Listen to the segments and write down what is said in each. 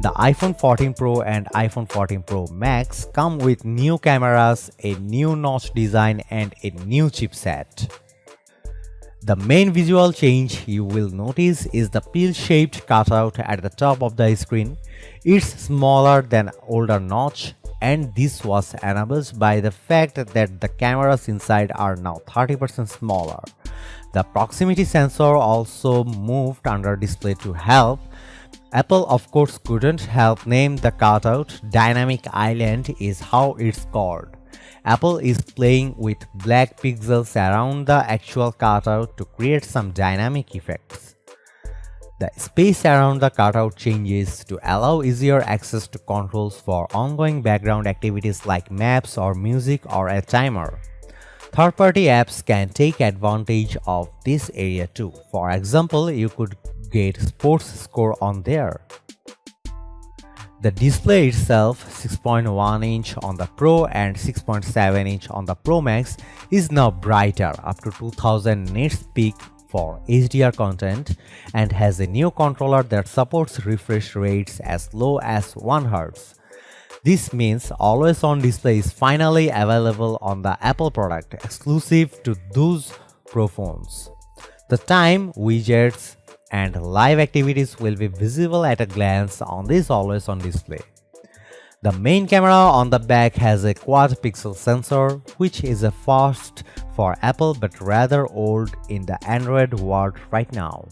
The iPhone 14 Pro and iPhone 14 Pro Max come with new cameras, a new notch design and a new chipset. The main visual change you will notice is the pill-shaped cutout at the top of the screen. It's smaller than older notch, and this was enabled by the fact that the cameras inside are now 30% smaller. The proximity sensor also moved under display to help. Apple of course couldn't help name the cutout. Dynamic Island is how it's called. Apple is playing with black pixels around the actual cutout to create some dynamic effects. The space around the cutout changes to allow easier access to controls for ongoing background activities like maps or music or a timer. Third-party apps can take advantage of this area too. For example, you could get sports score on there. The display itself, 6.1 inch on the Pro and 6.7 inch on the Pro Max, is now brighter up to 2000 nits peak for HDR content and has a new controller that supports refresh rates as low as 1 Hz. This means always on display is finally available on the Apple product, exclusive to those Pro phones. The time, widgets, and live activities will be visible at a glance on this always on display. The main camera on the back has a quad pixel sensor, which is a first for Apple but rather old in the Android world right now.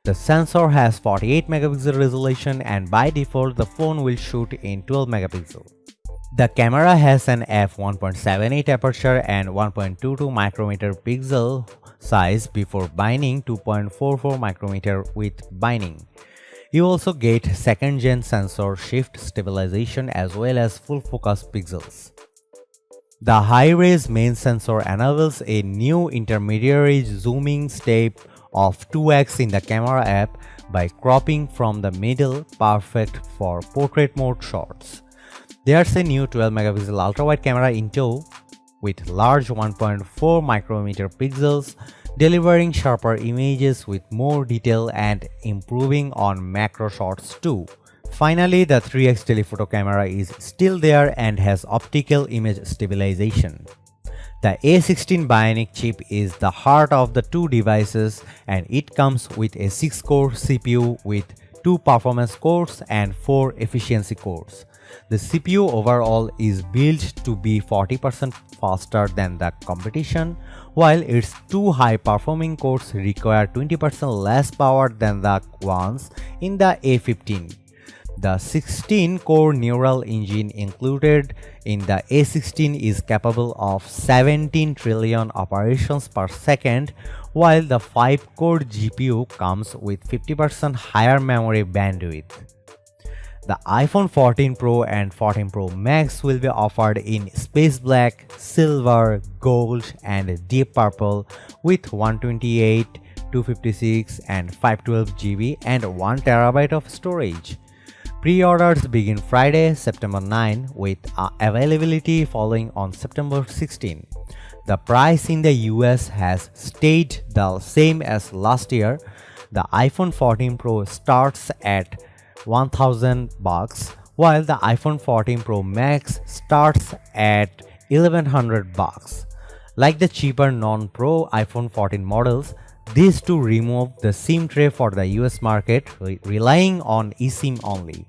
The sensor has 48 megapixel resolution and by default the phone will shoot in 12 megapixel. The camera has an f1.78 aperture and 1.22 micrometer pixel size before binding 2.44 micrometer with binding. You also get second-gen sensor shift stabilization as well as full focus pixels. The high-res main sensor enables a new intermediary zooming step of 2x in the camera app by cropping from the middle, perfect for portrait mode shots. There's a new 12 megapixel ultra-wide camera in tow with large 1.4 micrometer pixels, delivering sharper images with more detail and improving on macro shots too. Finally, the 3x telephoto camera is still there and has optical image stabilization. The A16 Bionic chip is the heart of the two devices and it comes with a 6-core CPU with 2 performance cores and 4 efficiency cores. The CPU overall is built to be 40% faster than the competition, while its 2 high-performing cores require 20% less power than the ones in the A15. The 16-core neural engine included in the A16 is capable of 17 trillion operations per second, while the 5-core GPU comes with 50% higher memory bandwidth. The iPhone 14 Pro and 14 Pro Max will be offered in space black, silver, gold, and deep purple with 128, 256, and 512 GB and 1 TB of storage. Pre-orders begin Friday, September 9 with availability following on September 16. The price in the US has stayed the same as last year. The iPhone 14 Pro starts at $1,000 while the iPhone 14 Pro Max starts at $1,100. Like the cheaper non-Pro iPhone 14 models, these two remove the SIM tray for the US market, relying on eSIM only.